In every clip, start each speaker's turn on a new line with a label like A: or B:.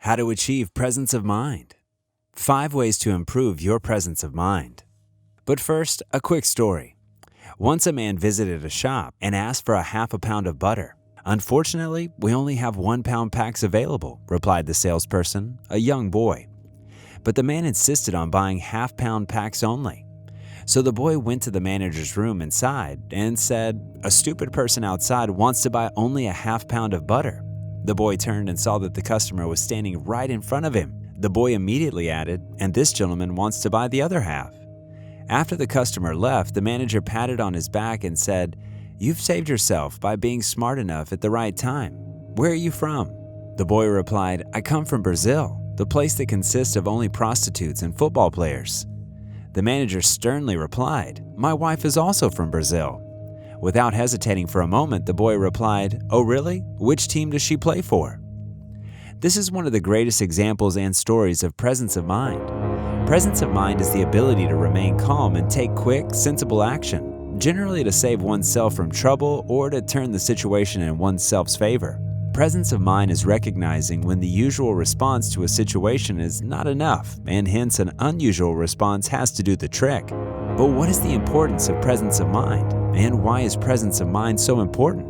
A: How to achieve presence of mind. 5 ways to improve your presence of mind. But first, a quick story. Once a man visited a shop and asked for a half a pound of butter. "Unfortunately, we only have 1-pound packs available," replied the salesperson, a young boy. But the man insisted on buying half-pound packs only. So the boy went to the manager's room inside and said, "A stupid person outside wants to buy only a half-pound of butter." The boy turned and saw that the customer was standing right in front of him. The boy immediately added, "And this gentleman wants to buy the other half." After the customer left, the manager patted on his back and said, "You've saved yourself by being smart enough at the right time. Where are you from?" The boy replied, "I come from Brazil, the place that consists of only prostitutes and football players." The manager sternly replied, "My wife is also from Brazil." Without hesitating for a moment, the boy replied, "Oh really? Which team does she play for?" This is one of the greatest examples and stories of presence of mind. Presence of mind is the ability to remain calm and take quick, sensible action, generally to save oneself from trouble or to turn the situation in oneself's favor. Presence of mind is recognizing when the usual response to a situation is not enough, and hence an unusual response has to do the trick. But what is the importance of presence of mind, and why is presence of mind so important?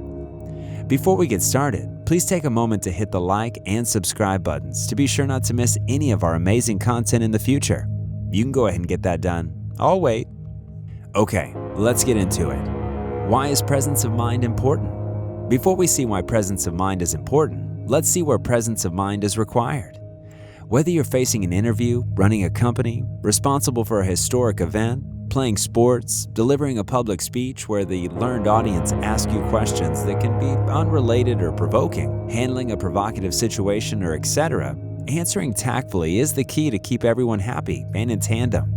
A: Before we get started, please take a moment to hit the like and subscribe buttons to be sure not to miss any of our amazing content in the future. You can go ahead and get that done. I'll wait. Okay, let's get into it. Why is presence of mind important? Before we see why presence of mind is important, let's see where presence of mind is required. Whether you're facing an interview, running a company, responsible for a historic event, playing sports, delivering a public speech where the learned audience asks you questions that can be unrelated or provoking, handling a provocative situation, or etc., answering tactfully is the key to keep everyone happy and in tandem.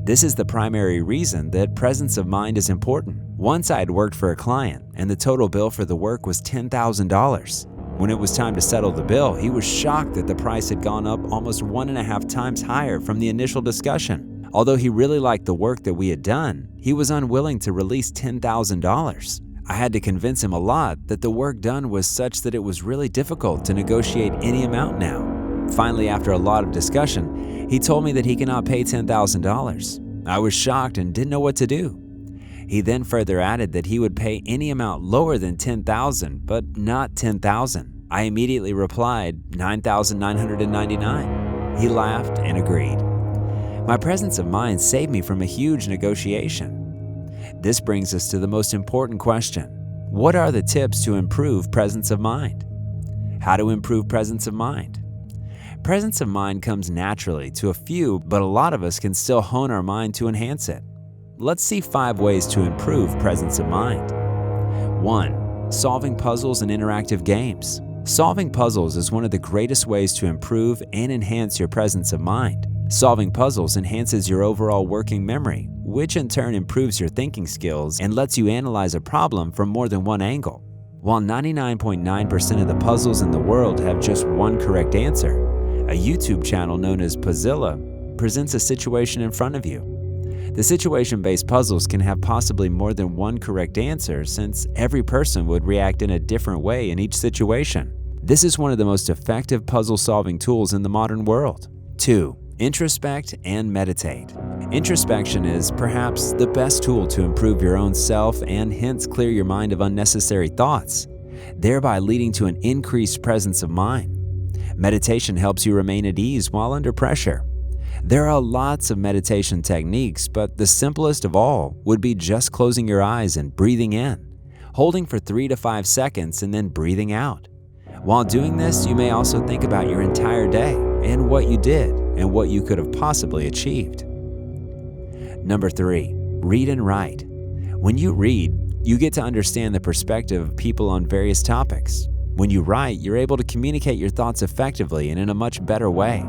A: This is the primary reason that presence of mind is important. Once I had worked for a client, and the total bill for the work was $10,000. When it was time to settle the bill, he was shocked that the price had gone up almost 1.5 times higher from the initial discussion. Although he really liked the work that we had done, he was unwilling to release $10,000. I had to convince him a lot that the work done was such that it was really difficult to negotiate any amount now. Finally, after a lot of discussion, he told me that he cannot pay $10,000. I was shocked and didn't know what to do. He then further added that he would pay any amount lower than $10,000, but not $10,000. I immediately replied, $9,999. He laughed and agreed. My presence of mind saved me from a huge negotiation. This brings us to the most important question. What are the tips to improve presence of mind? How to improve presence of mind? Presence of mind comes naturally to a few, but a lot of us can still hone our mind to enhance it. Let's see 5 ways to improve presence of mind. 1. Solving puzzles and interactive games. Solving puzzles is one of the greatest ways to improve and enhance your presence of mind. Solving puzzles enhances your overall working memory, which in turn improves your thinking skills and lets you analyze a problem from more than one angle. While 99.9% of the puzzles in the world have just one correct answer, a YouTube channel known as Puzzilla presents a situation in front of you. The situation-based puzzles can have possibly more than one correct answer since every person would react in a different way in each situation. This is one of the most effective puzzle-solving tools in the modern world. 2. Introspect and meditate. Introspection is perhaps the best tool to improve your own self and hence clear your mind of unnecessary thoughts, thereby leading to an increased presence of mind. Meditation helps you remain at ease while under pressure. There are lots of meditation techniques, but the simplest of all would be just closing your eyes and breathing in, holding for 3 to 5 seconds and then breathing out. While doing this, you may also think about your entire day and what you did and what you could have possibly achieved. Number 3, read and write. When you read, you get to understand the perspective of people on various topics. When you write, you're able to communicate your thoughts effectively and in a much better way.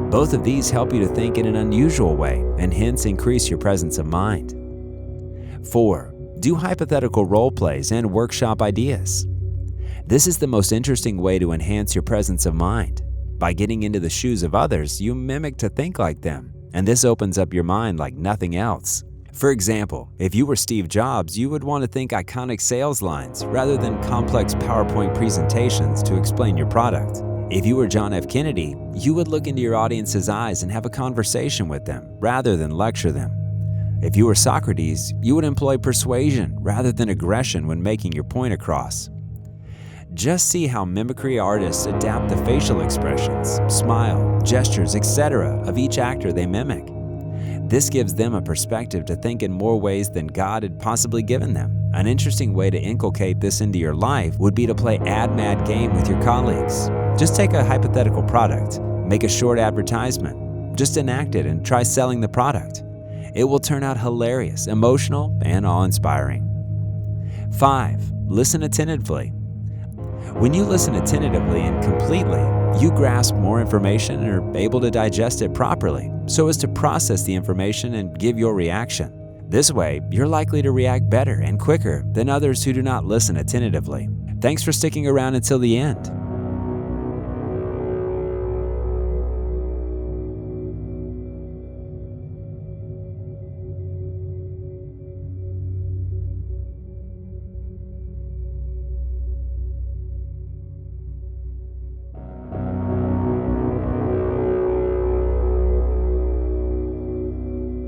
A: Both of these help you to think in an unusual way and hence increase your presence of mind. 4. Do hypothetical role plays and workshop ideas. This is the most interesting way to enhance your presence of mind. By getting into the shoes of others, you mimic to think like them, and this opens up your mind like nothing else. For example, if you were Steve Jobs, you would want to think iconic sales lines rather than complex PowerPoint presentations to explain your product. If you were John F. Kennedy, you would look into your audience's eyes and have a conversation with them rather than lecture them. If you were Socrates, you would employ persuasion rather than aggression when making your point across. Just see how mimicry artists adapt the facial expressions, smile, gestures, etc. of each actor they mimic. This gives them a perspective to think in more ways than God had possibly given them. An interesting way to inculcate this into your life would be to play Ad Mad game with your colleagues. Just take a hypothetical product, make a short advertisement, just enact it and try selling the product. It will turn out hilarious, emotional, and awe-inspiring. 5. Listen attentively. When you listen attentively and completely, you grasp more information and are able to digest it properly so as to process the information and give your reaction. This way, you're likely to react better and quicker than others who do not listen attentively. Thanks for sticking around until the end.